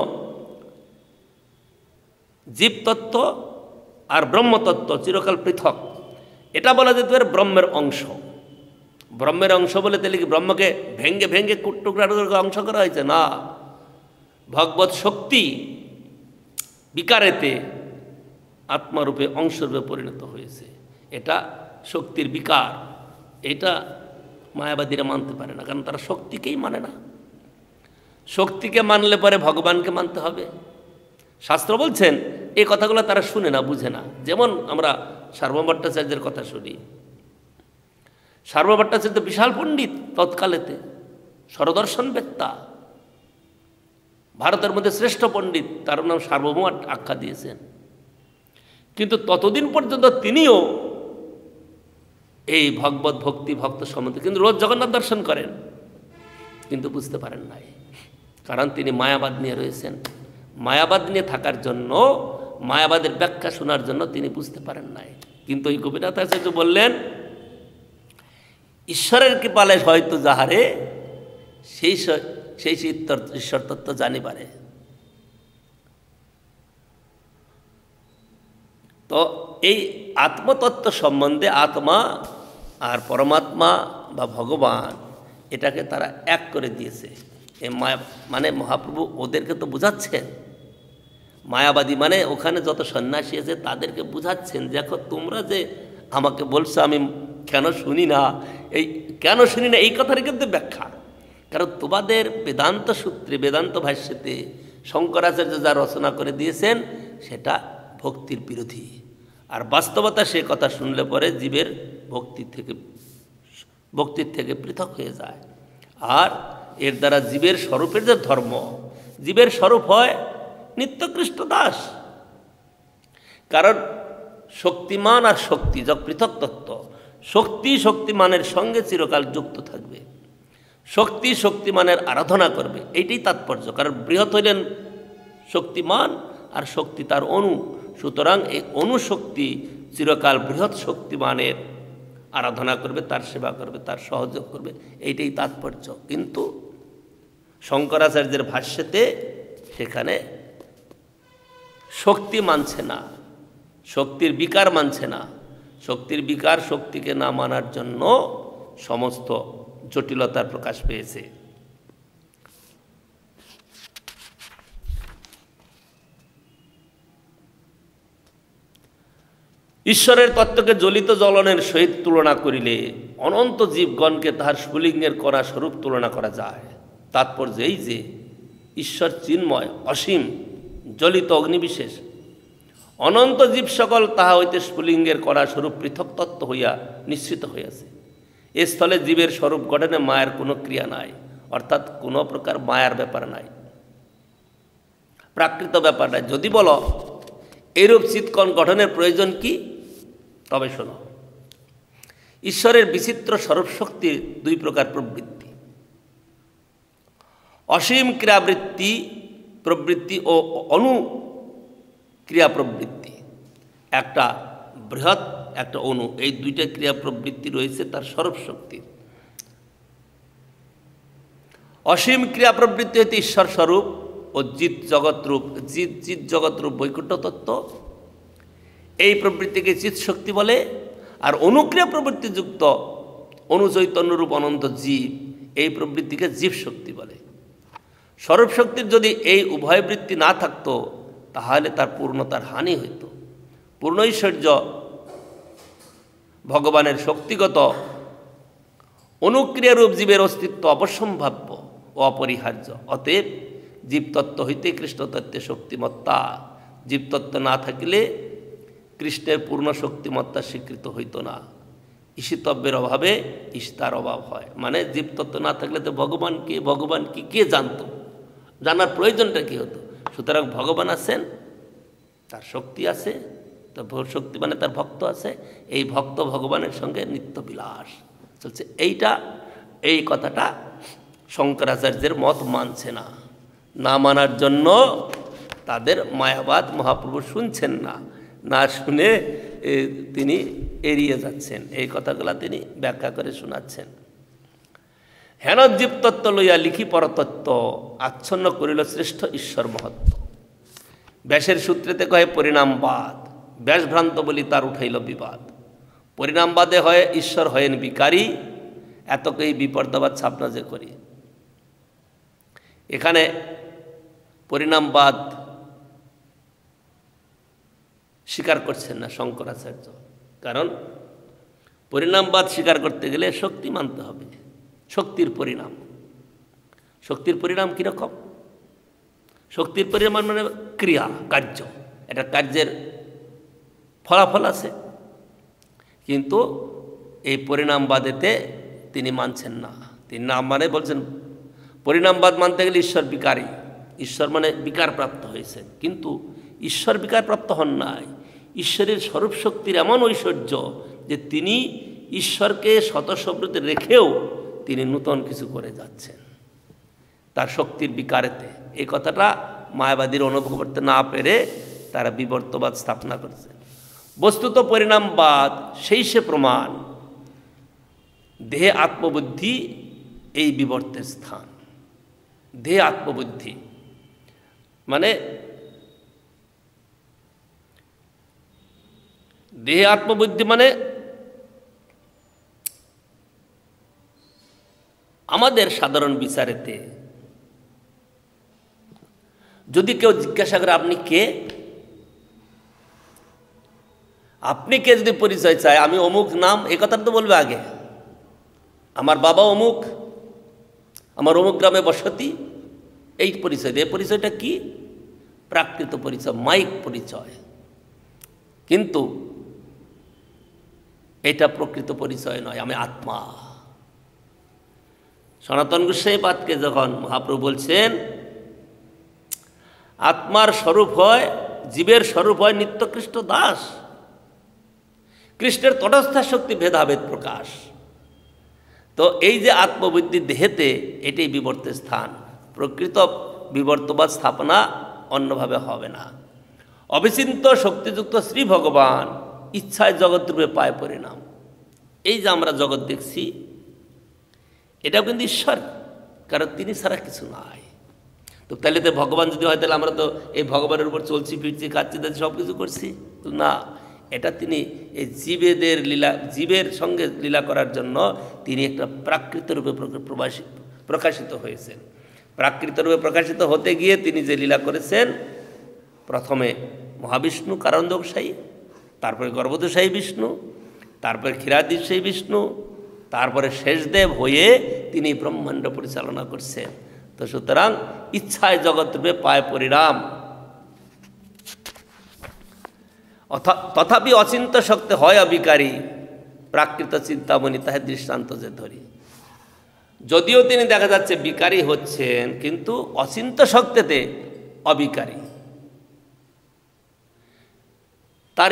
জীবতত্ত্ব আর ব্রহ্মতত্ত্ব চিরকাল পৃথক। এটা বলা যেতে পারে ব্রহ্মের অংশ। ব্রহ্মের অংশ বলে তাহলে কি ব্রহ্মকে ভেঙ্গে ভেঙ্গে টুকরা টুকরা অংশ করা হয়েছে? না, ভগবত শক্তি বিকারেতে আত্মারূপে অংশরূপে পরিণত হয়েছে। এটা শক্তির বিকার। এটা মায়াবাদীরা মানতে পারে না, কারণ তারা শক্তিকেই মানে না। শক্তিকে মানলে পরে ভগবানকে মানতে হবে। শাস্ত্র বলছেন এই কথাগুলো তারা শুনে না, বুঝে না। যেমন আমরা সার্বভৌম ভট্টাচার্যের কথা শুনি। সার্বভৌম ভট্টাচার্য বিশাল পণ্ডিত, তৎকালেতে সরদর্শন বেত্তা, ভারতের মধ্যে শ্রেষ্ঠ পণ্ডিত, তার নাম সার্বভৌম আখ্যা দিয়েছেন। কিন্তু ততদিন পর্যন্ত তিনিও এই ভগবত ভক্তি ভক্ত সম্বন্ধে কিন্তু রোজ জগন্নাথ দর্শন করেন, কিন্তু বুঝতে পারেন নাই। কারণ তিনি মায়াবাদ নিয়ে রয়েছেন। মায়াবাদ নিয়ে থাকার জন্য, মায়াবাদের ব্যাখ্যা শোনার জন্য তিনি বুঝতে পারেন নাই। কিন্তু এই গোপীনাথ আচার্য বললেন, ঈশ্বরের কৃপালে হয়তো যাহারে সেই ঈশ্বর তত্ত্ব জানিবারে। তো এই আত্মতত্ত্ব সম্বন্ধে আত্মা আর পরমাত্মা বা ভগবান, এটাকে তারা এক করে দিয়েছে। এই মায়া মানে মহাপ্রভু ওদেরকে তো বুঝাচ্ছেন। মায়াবাদী মানে ওখানে যত সন্ন্যাসী আছে তাদেরকে বুঝাচ্ছেন, দেখো তোমরা যে আমাকে বলছো আমি কেন শুনি না, এই কথারই কিন্তু ব্যাখ্যা। কারণ তোমাদের বেদান্ত সূত্রে, বেদান্ত ভাষ্যতে শঙ্করাচার্য যা রচনা করে দিয়েছেন সেটা ভক্তির বিরোধী। আর বাস্তবতা সে কথা শুনলে পরে জীবের ভক্তির থেকে পৃথক হয়ে যায়। আর এর দ্বারা জীবের স্বরূপের যে ধর্ম, জীবের স্বরূপ হয় নিত্যকৃষ্ট দাস। কারণ শক্তিমান আর শক্তি যা পৃথক তত্ত্ব, শক্তি শক্তিমানের সঙ্গে চিরকাল যুক্ত থাকবে, শক্তি শক্তিমানের আরাধনা করবে, এইটাই তাৎপর্য। কারণ বৃহৎ হইলেন শক্তিমান আর শক্তি তার অণু, সুতরাং এই অণুশক্তি চিরকাল বৃহৎ শক্তিমানের আরাধনা করবে, তার সেবা করবে, তার সহযোগ করবে, এইটাই তাৎপর্য। কিন্তু শঙ্করাচার্যের ভাষ্যতে সেখানে শক্তি মানছে না, শক্তির বিকার মানছে না। শক্তির বিকার শক্তিকে না মানার জন্য সমস্ত জটিলতার প্রকাশ পেয়েছে। ঈশ্বরের তত্ত্বকে জ্বলিত জ্বলনের সহিত তুলনা করিলে অনন্ত জীবগণকে তাহার স্ফুলিঙ্গের কণা স্বরূপ তুলনা করা যায়। তাৎপর্য এই যে ঈশ্বর চিন্ময়, অসীম, জ্বলিত অগ্নিবিশেষ। অনন্ত জীব সকল তাহা হইতে স্ফুলিঙ্গের কণা স্বরূপ পৃথক তত্ত্ব হইয়া নিশ্চিত হইয়াছে। এ স্থলে জীবের স্বরূপ গঠনে মায়ের কোনো ক্রিয়া নাই, অর্থাৎ কোনো প্রকার মায়ার ব্যাপার নাই, প্রাকৃত ব্যাপার নাই। যদি বলো এরূপ চিৎকণ গঠনের প্রয়োজন কি, তবে শোনো। ঈশ্বরের বিচিত্র স্বরূপ শক্তির দুই প্রকার প্রবৃত্তি, অসীম ক্রিয়াবৃত্তি প্রবৃত্তি ও অনুক্রিয়া প্রবৃত্তি। একটা বৃহৎ, একটা অনু, এই দুইটা ক্রিয়া প্রবৃত্তি রয়েছে তার স্বরূপ শক্তির। অসীম ক্রিয়া প্রবৃত্তি হইতে ঈশ্বর স্বরূপ ও জিত জগৎরূপ, জিত জগৎরূপ বৈকুণ্ঠ তত্ত্ব, এই প্রবৃত্তিকে চিৎ শক্তি বলে। আর অনুক্রিয়া প্রবৃত্তিযুক্ত অনুচৈতন্যরূপ অনন্ত জীব, এই প্রবৃত্তিকে জীব শক্তি বলে। স্বরূপ শক্তির যদি এই উভয় বৃত্তি না থাকতো তাহলে তার পূর্ণতার হানি হইত। পূর্ণ ঐশ্বর্য ভগবানের শক্তিগত অনুক্রিয়ারূপ জীবের অস্তিত্ব অবশ্যম্ভাব্য ও অপরিহার্য। অতএব জীবতত্ত্ব হইতে কৃষ্ণতত্ত্বে শক্তিমত্তা, জীবতত্ত্ব না থাকিলে কৃষ্ণের পূর্ণ শক্তিমত্তা স্বীকৃত হইত না। ঈশিতব্যের অভাবে ইশতার অভাব হয়, মানে জীবতত্ত্ব না থাকলে তো ভগবান কি কে জানতো, জানার প্রয়োজনটা কী হতো। সুতরাং ভগবান আছেন, তার শক্তি আছে, তো শক্তি মানে তার ভক্ত আছে, এই ভক্ত ভগবানের সঙ্গে নিত্য বিলাস চলছে। এই কথাটা শঙ্করাচার্যের মত মানছে না। না মানার জন্য তাদের মায়াবাদ মহাপ্রভু শুনছেন না, না শুনে তিনি এড়িয়ে যাচ্ছেন। এই কথাগুলা তিনি ব্যাখ্যা করে শোনাচ্ছেন। হেন জীবতত্ত্ব লইয়া লিখি পরতত্ত্ব, আচ্ছন্ন করিল শ্রেষ্ঠ ঈশ্বর মহত্ব। ব্যাসের সূত্রেতে কহে পরিণামবাদ, ব্যাসভ্রান্ত বলি তার উঠাইল বিবাদ। পরিণামবাদে হয় ঈশ্বর হয়েন বিকারী, এতকেই বিপর্দাবাদ ছাপনা যে করি। এখানে পরিণামবাদ স্বীকার করছেন না শঙ্করাচার্য, কারণ পরিণামবাদ স্বীকার করতে গেলে শক্তি মানতে হবে। শক্তির পরিণাম, শক্তির পরিণাম কীরকম? শক্তির পরিণাম মানে ক্রিয়া, কার্য, এটা কার্যের ফলাফল আছে, কিন্তু এই পরিণামবাদেতে তিনি মানছেন না। তিনি না মানে বলছেন পরিণামবাদ মানতে গেলে ঈশ্বর বিকারী, ঈশ্বর মানে বিকারপ্রাপ্ত হয়েছেন, কিন্তু ঈশ্বর বিকারপ্রাপ্ত হন নাই। ঈশ্বরের স্বরূপ শক্তির এমন ঐশ্বর্য যে তিনি ঈশ্বরকে স্বতঃসম্প্রতি রেখেও তিনি নূতন কিছু করে যাচ্ছেন তার শক্তির বিকারেতে। এই কথাটা মায়াবাদীর অনুভব করতে না পেরে তারা বিবর্তবাদ স্থাপনা করছেন। বস্তুত পরিণামবাদ সেই সে প্রমাণ, দেহে আত্মবুদ্ধি এই বিবর্তের স্থান। দেহে আত্মবুদ্ধি মানে দেহে আত্মবুদ্ধি মানে আমাদের সাধারণ বিচারেতে যদি কেউ জিজ্ঞাসা করে আপনি কে, আপনি কে যদি পরিচয় চায়, আমি অমুক নাম, এই কথাটা তো বলবে আগে। আমার বাবা অমুক, আমার অমুক গ্রামে বসতি, এই পরিচয়। এই পরিচয়টা কি? প্রাকৃত পরিচয়, মাইক পরিচয়, কিন্তু এটা প্রকৃত পরিচয় নয়। আমি আত্মা। সনাতন গোস্বামীপাদকে যখন মহাপ্রভু বলছেন আত্মার স্বরূপ হয়, জীবের স্বরূপ হয় নিত্যকৃষ্ণ দাস, কৃষ্ণের তটস্থা শক্তি ভেদাভেদ প্রকাশ। তো এই যে আত্মবুদ্ধি দেহেতে, এটাই বিবর্তের স্থান। প্রকৃত বিবর্তবাদ স্থাপনা অন্যভাবে হবে না। অবিচিন্ত শক্তিযুক্ত শ্রী ভগবান ইচ্ছায় জগৎরূপে পায় পরিণাম। এই যে আমরা জগৎ দেখছি, এটাও কিন্তু ঈশ্বর, কারণ তিনি ছাড়া কিছু নাই। তো তাহলে তো ভগবান যদি হয় তাহলে আমরা তো এই ভগবানের উপর চলছি ফিরছি খাচ্ছি দাচ্ছি সব কিছু করছি না। এটা তিনি এই জীবেদের লীলা, জীবের সঙ্গে লীলা করার জন্য তিনি একটা প্রাকৃত রূপে প্রকাশিত হয়েছেন। প্রাকৃত রূপে প্রকাশিত হতে গিয়ে তিনি যে লীলা করেছেন, প্রথমে মহাবিষ্ণু কারণদোষায়ী, তারপরে গর্ভদোষায়ী বিষ্ণু, তারপরে ক্ষীরাদিশায়ী বিষ্ণু, তারপরে শেষদেব হয়ে তিনি ব্রহ্মাণ্ড পরিচালনা করছেন। তো সুতরাং ইচ্ছায় জগৎ রূপে পায় পরিণাম। তথাপি অচিন্ত শক্তি হয় অবিকারী, প্রাকৃত চিন্তামণি তাহে দৃষ্টান্ত যে ধরি। যদিও তিনি দেখা যাচ্ছে বিকারী হচ্ছেন, কিন্তু অচিন্ত শক্তিতে অবিকারী। তার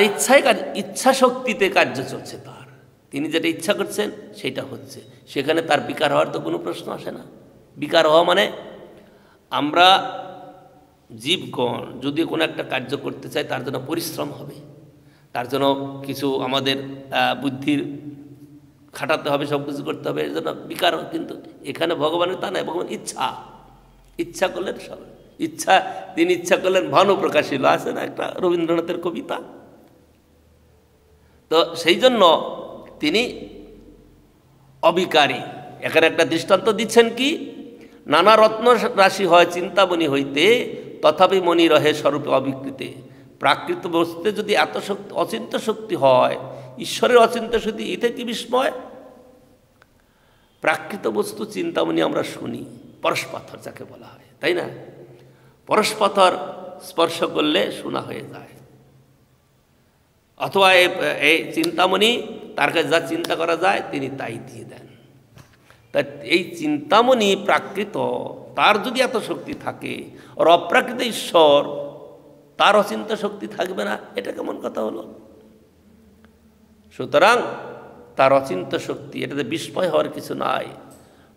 ইচ্ছা শক্তিতে কার্য চলছে, তার তিনি যেটা ইচ্ছা করছেন সেটা হচ্ছে, সেখানে তার বিকার হওয়ার তো কোনো প্রশ্ন আসে না। বিকার হওয়া মানে আমরা জীবগণ যদি কোনো একটা কার্য করতে চাই তার জন্য পরিশ্রম হবে, তার জন্য কিছু আমাদের বুদ্ধির খাটাতে হবে, সব কিছু করতে হবে, এর জন্য বিকার। কিন্তু এখানে ভগবানের তা নয়, ভগবান ইচ্ছা করলেন সব ইচ্ছা, তিনি ইচ্ছা করলেন ভানু প্রকাশিল, আছে না একটা রবীন্দ্রনাথের কবিতা। তো সেই জন্য তিনি অবিকারী। এখানে একটা দৃষ্টান্ত দিচ্ছেন কি, নানা রত্ন রাশি হয় চিন্তামণি হইতে, তথাপি মণি রহে স্বরূপে অবিকৃতে। প্রাকৃত বস্তুতে যদি এত শক্তি, অচিন্ত শক্তি হয়, ঈশ্বরের অচিন্ত শক্তি, এতে কি বিস্ময়। প্রাকৃত বস্তু চিন্তামণি আমরা শুনি, পরশপাথর যাকে বলা হয়, তাই না? পরশপাথর স্পর্শ করলে শোনা হয়ে যায়। অথবা এই চিন্তামণি, তার কাছে যা চিন্তা করা যায় তিনি তাই দিয়ে দেন। তা এই চিন্তামণি প্রাকৃত, তার যদি এত শক্তি থাকে, আর অপ্রাকৃত ঈশ্বর তার অচিন্ত শক্তি থাকবে না, এটা কেমন কথা হলো? সুতরাং তার অচিন্ত শক্তি, এটাতে বিস্ময় হওয়ার কিছু নাই।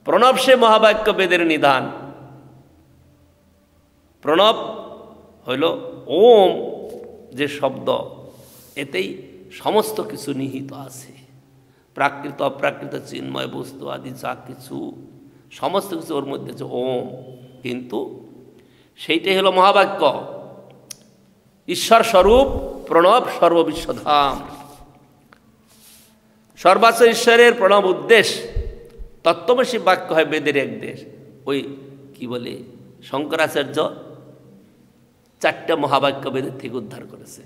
প্রণব সে মহাবাক্য বেদের নিধান। প্রণব হইল ওম যে শব্দ, এতেই সমস্ত কিছু নিহিত আছে। প্রাকৃত অপ্রাকৃত চিন্ময় বস্তু আদি যা কিছু, সমস্ত কিছু ওর মধ্যে আছে ওম। কিন্তু সেইটাই হলো মহাবাক্য, ঈশ্বর স্বরূপ প্রণব সর্ববিশ্বধাম। সর্বাচ্য ঈশ্বরের প্রণব উদ্দেশ্য, তত্ত্বমসী বাক্য হয় বেদের এক দেশ। ওই কি বলে শঙ্করাচার্য 4টা মহাবাক্য বেদের থেকে উদ্ধার করেছে।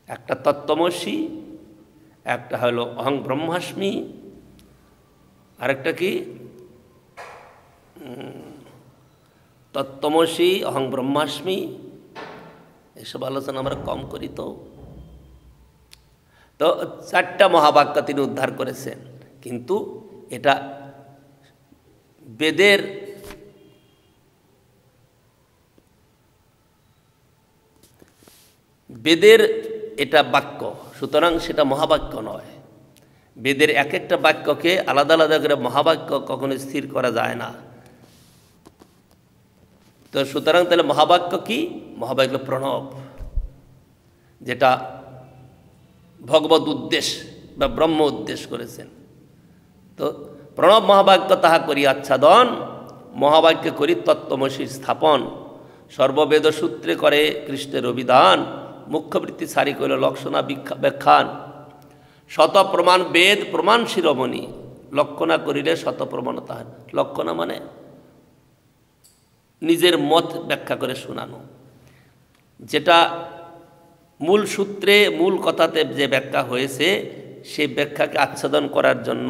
একটা তত্ত্বমসী, একটা হলো অহং ব্রহ্মাস্মি, আরেকটা কি তত্ত্বমসী, অহং ব্রহ্মাস্মি, এসব আলোচনা আমরা কম করি। তো 4টা মহাবাক্য তিনি উদ্ধার করেছেন। কিন্তু এটা বেদের এটা বাক্য, সুতরাং সেটা মহাবাক্য নয়। বেদের এক একটা বাক্যকে আলাদা আলাদা করে মহাবাক্য কখনো স্থির করা যায় না। তো সুতরাং তাহলে মহাবাক্য কি? মহাবাক্য প্রণব, যেটা ভগবত উদ্দেশ্য বা ব্রহ্ম উদ্দেশ্য করেছেন। তো প্রণব মহাবাক্য তাহা করি আচ্ছাদন, মহাবাক্যে করি তত্ত্বমসীর স্থাপন। সর্ববেদ সূত্রে করে কৃষ্ণের অভিধান, মুখ্যবৃত্তি সারি করিল লক্ষণা ব্যাখ্যান। শত প্রমাণ বেদ প্রমাণ শিরোমণি, লক্ষণা করিলে শত প্রমাণ তাহার। লক্ষণা মানে নিজের মত ব্যাখ্যা করে শোনানো, যেটা মূল সূত্রে মূল কথাতে যে ব্যাখ্যা হয়েছে সেই ব্যাখ্যাকে আচ্ছাদন করার জন্য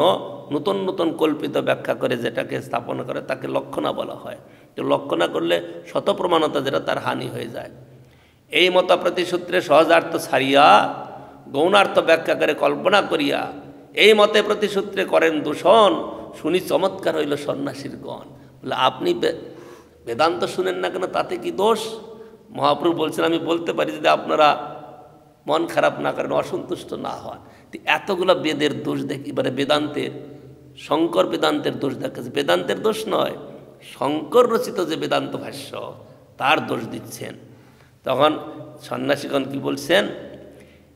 নতুন নতুন কল্পিত ব্যাখ্যা করে যেটাকে স্থাপন করে তাকে লক্ষণা বলা হয়। তো লক্ষণা করলে শতপ্রমাণতা যেটা, তার হানি হয়ে যায়। এই মত প্রতিসূত্রে সহজার্থ ছাড়িয়া গৌণার্থ ব্যাখ্যা করে কল্পনা করিয়া, এই মতে প্রতিসূত্রে করেন দূষণ, শুনি চমৎকার হইল সন্ন্যাসীর গণ। বলে আপনি বেদান্ত শুনেন না কেন, তাতে কি দোষ? মহাপ্রভু বলছেন আমি বলতে পারি যদি আপনারা মন খারাপ না করেন, অসন্তুষ্ট না হন। এতগুলো বেদের দোষ দেখি, এবারে বেদান্তের, শঙ্কর বেদান্তের দোষ দেখাচ্ছে। বেদান্তের দোষ নয়, শঙ্কর রচিত যে বেদান্ত ভাষ্য তার দোষ দিচ্ছেন। তখন সন্ন্যাসীগণ কি বলছেন?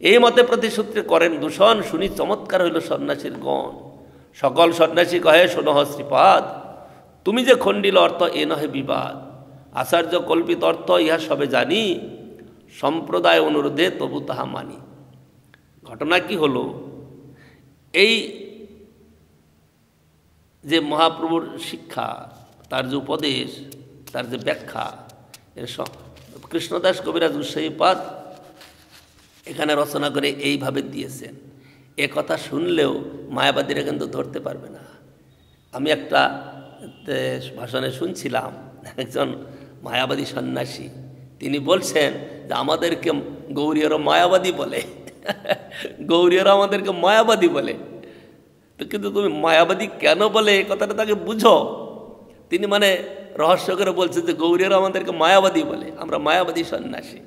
এই মতে প্রতিসূত্রে করেন দূষণ, শুনি চমৎকার হইল সন্ন্যাসীর গণ। সকল সন্ন্যাসী কহে শোনহ শ্রীপাদ, তুমি যে খণ্ডিল অর্থ এ নহে বিবাদ। আচার্য কল্পিত অর্থ ইহা সবে জানি, সম্প্রদায় অনুরোধে তবু তাহা মানি। ঘটনা কি হলো, এই যে মহাপ্রভুর শিক্ষা, তার যে উপদেশ, তার যে ব্যাখ্যা, এর কৃষ্ণদাস কবিরাজ উৎসাহীপাদ এখানে রচনা করে এইভাবে দিয়েছেন। এ কথা শুনলেও মায়াবাদীরা কিন্তু ধরতে পারবে না। আমি একটা ভাষণে শুনছিলাম, একজন মায়াবাদী সন্ন্যাসী তিনি বলছেন যে আমাদেরকে গৌরীয়রা মায়াবাদী বলে, গৌরীয়রা আমাদেরকে মায়াবাদী বলে। তো কিন্তু তুমি মায়াবাদী কেন বলে এ কথাটা তাকে বুঝো। তিনি মানে রহস্য করে বলছেন যে গৌরীয়রা আমাদেরকে মায়াবাদী বলে, আমরা মায়াবাদী সন্ন্যাসী।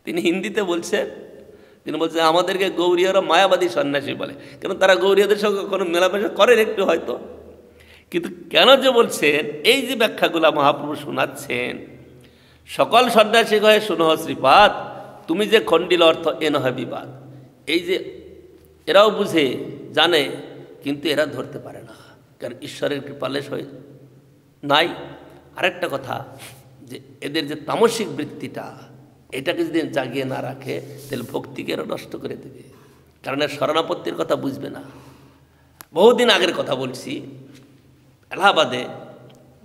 তিনি হিন্দিতে বলছেন, তিনি বলছেন আমাদেরকে গৌরীয়রা মায়াবাদী সন্ন্যাসী বলে, কেন তারা গৌরীয়দের সঙ্গে কোনো মেলামেশা করেন একটু হয়তো। কিন্তু কেন যে বলছেন, এই যে ব্যাখ্যাগুলা মহাপ্রভু শোনাচ্ছেন, সকল সন্ন্যাসী হয়ে শুনো শ্রীপাদ, তুমি যে খণ্ডিল অর্থ এ নহে বিবাদ। এই যে এরাও বুঝে জানে, কিন্তু এরা ধরতে পারে না, কারণ ঈশ্বরের কৃপালেশ হয়ে নাই। আরেকটা কথা, যে এদের যে তামসিক বৃত্তিটা, এটাকে যদি জাগিয়ে না রাখে তাহলে ভক্তিকে এরা নষ্ট করে দেবে, কারণ এর শরণাপত্তির কথা বুঝবে না। বহুদিন আগের কথা বলছি, এলাহাবাদে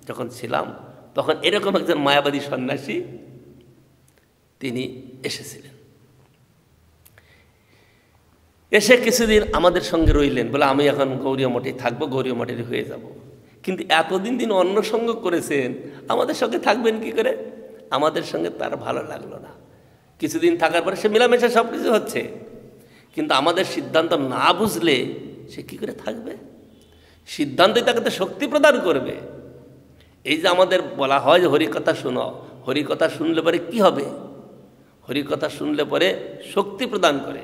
যখন ছিলাম তখন এরকম একজন মায়াবাদী সন্ন্যাসী তিনি এসেছিলেন। এসে কিছুদিন আমাদের সঙ্গে রইলেন, বলে আমি এখন গৌরীয় মঠে থাকবো, গৌরীয় মঠের হয়ে যাব। কিন্তু এতদিন তিনি অন্য সঙ্গ করেছেন, আমাদের সঙ্গে থাকবেন কি করে? আমাদের সঙ্গে তার ভালো লাগলো না। কিছুদিন থাকার পরে সে মেলামেশা সব কিছু হচ্ছে, কিন্তু আমাদের সিদ্ধান্ত না বুঝলে সে কি করে থাকবে? সিদ্ধান্তই তাকে তো শক্তি প্রদান করবে। এই যে আমাদের বলা হয় যে হরিকথা শোনো, হরিকথা শুনলে পরে কি হবে? হরিকথা শুনলে পরে শক্তি প্রদান করে।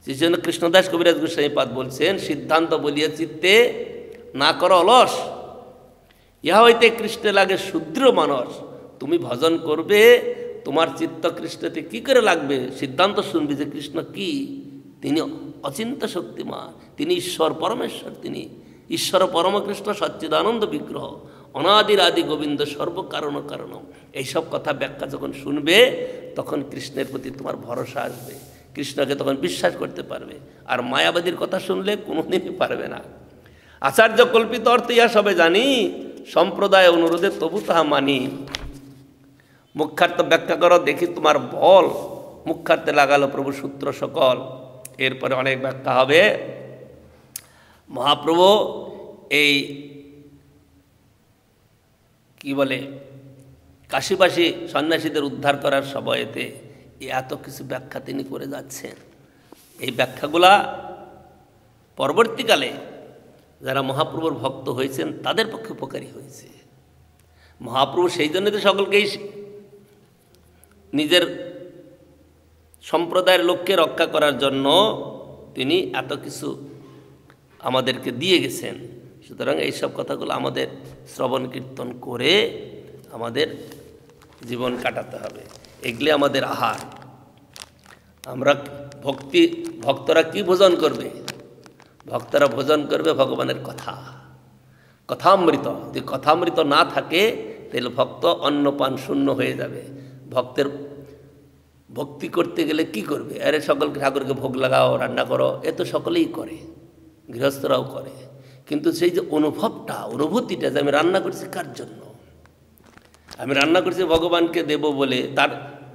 সেই জন্য কৃষ্ণদাস কবিরাজ গোস্বামীপাদ বলছেন, সিদ্ধান্ত বলিয়া চিত্তে না করো অলস, ইহা হইতে কৃষ্ণে লাগে সুদৃঢ় মানস। তুমি ভজন করবে, তোমার চিত্ত কৃষ্ণতে কি করে লাগবে? সিদ্ধান্ত শুনবি যে কৃষ্ণ কি, তিনি অচিন্ত শক্তিমান, তিনি ঈশ্বর পরমেশ্বর, তিনি ঈশ্বর পরমকৃষ্ণ সচ্চিদানন্দ বিগ্রহ, অনাদির আদি গোবিন্দ সর্বকারণ কারণ। এইসব কথা ব্যাখ্যা যখন শুনবে তখন কৃষ্ণের প্রতি তোমার ভরসা আসবে, কৃষ্ণকে তখন বিশ্বাস করতে পারবে। আর মায়াবাদীর কথা শুনলে কোনোদিনই পারবে না। আচার্য কল্পিত অর্থ ইহা সবে জানি, সম্প্রদায় অনুরোধে তবু তাহা মানি। মুখ্যার্থ ব্যাখ্যা করো দেখি তোমার বল, মুখ্যার্থে লাগালো প্রভু সূত্র সকল। এরপরে অনেক ব্যাখ্যা হবে। মহাপ্রভু এই কি বলে কাশীবাসী সন্ন্যাসীদের উদ্ধার করার সময়েতে এত কিছু ব্যাখ্যা তিনি করে যাচ্ছেন। এই ব্যাখ্যাগুলা পরবর্তীকালে যারা মহাপ্রভুর ভক্ত হয়েছেন তাদের পক্ষে উপকারী হয়েছে। মহাপ্রভু সেই জন্য তো সকলকেই নিজের সম্প্রদায়ের লোককে রক্ষা করার জন্য তিনি এত কিছু আমাদেরকে দিয়ে গেছেন। সুতরাং এইসব কথাগুলো আমাদের শ্রবণ কীর্তন করে আমাদের জীবন কাটাতে হবে, এগুলি আমাদের আহার। আমরা ভক্তরা কি ভোজন করবে? ভক্তরা ভোজন করবে ভগবানের কথা, কথামৃত। যদি কথামৃত না থাকে তাহলে ভক্ত অন্নপান শূন্য হয়ে যাবে। ভক্তের ভক্তি করতে গেলে কি করবে? আরে সকলকে ঠাকুরকে ভোগ লাগাও, রান্না করো, এ তো সকলেই করে, গৃহস্থরাও করে। কিন্তু সেই যে অনুভূতিটা যে আমি রান্না করছি কার জন্য? আমি রান্না করছি ভগবানকে দেব বলে। তার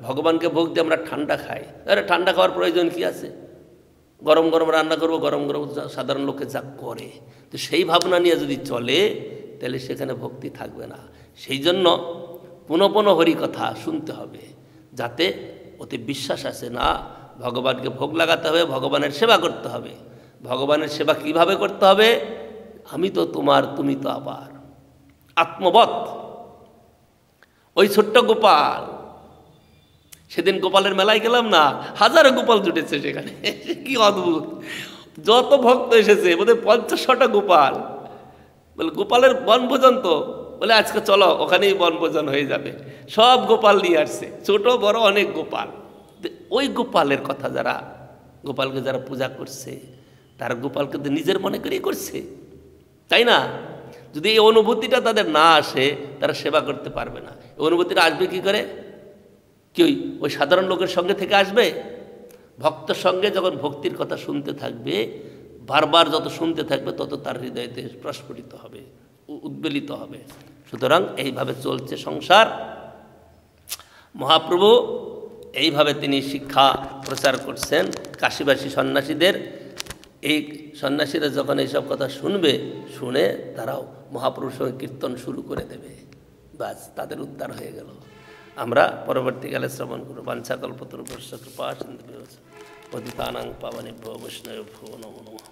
ভগবানকে ভোগ দিয়ে আমরা ঠান্ডা খাই। আরে ঠান্ডা খাওয়ার প্রয়োজন কি আছে? গরম গরম রান্না করবো, গরম গরম সাধারণ লোকে যা করে। তো সেই ভাবনা নিয়ে যদি চলে তাহলে সেখানে ভক্তি থাকবে না। সেই জন্য পুনঃ পুনঃ হরিকথা শুনতে হবে, যাতে ওতে বিশ্বাস আসে না। ভগবানকে ভোগ লাগাতে হবে, ভগবানের সেবা করতে হবে। ভগবানের সেবা কিভাবে করতে হবে? আমি তো তোমার, তুমি তো আবার, আত্মবৎ। ওই ছোট্ট গোপাল, সেদিন গোপালের মেলায় গেলাম না, হাজারো গোপাল জুটেছে সেখানে, কি অদ্ভুত! যত ভক্ত এসেছে, বোধহয় 50-100টা গোপাল। বলে গোপালের বনভোজন তো, বলে আজকে চলো ওখানেই বনভোজন হয়ে যাবে। সব গোপাল নিয়ে আসছে, ছোট বড় অনেক গোপাল। ওই গোপালের কথা গোপালকে যারা পূজা করছে, তারা গোপালকে তো নিজের মনে করেই করছে, তাই না? যদি এই অনুভূতিটা তাদের না আসে তারা সেবা করতে পারবে না। এই অনুভূতিটা আসবে কী করে? কি ওই সাধারণ লোকের সঙ্গে থেকে আসবে? ভক্তর সঙ্গে যখন ভক্তির কথা শুনতে থাকবে, বারবার যত শুনতে থাকবে তত তার হৃদয়তে প্রস্ফুটিত হবে, উদ্বেলিত হবে। সুতরাং এইভাবে চলছে সংসার। মহাপ্রভু এইভাবে তিনি শিক্ষা প্রচার করছেন কাশীবাসী সন্ন্যাসীদের। এই সন্ন্যাসীরা যখন এইসব কথা শুনবে, শুনে তারাও মহাপ্রভুর সঙ্গে কীর্তন শুরু করে দেবে, বাস তাদের উদ্ধার হয়ে গেল। আমরা পরবর্তীকালে শ্রবণ করব। বাঞ্ছাকল্পতরুভ্যশ্চ কৃপা সিন্ধুভ্যো পতিতানাং পাবনেভ্যো বৈষ্ণবেভ্যো নমো নমঃ।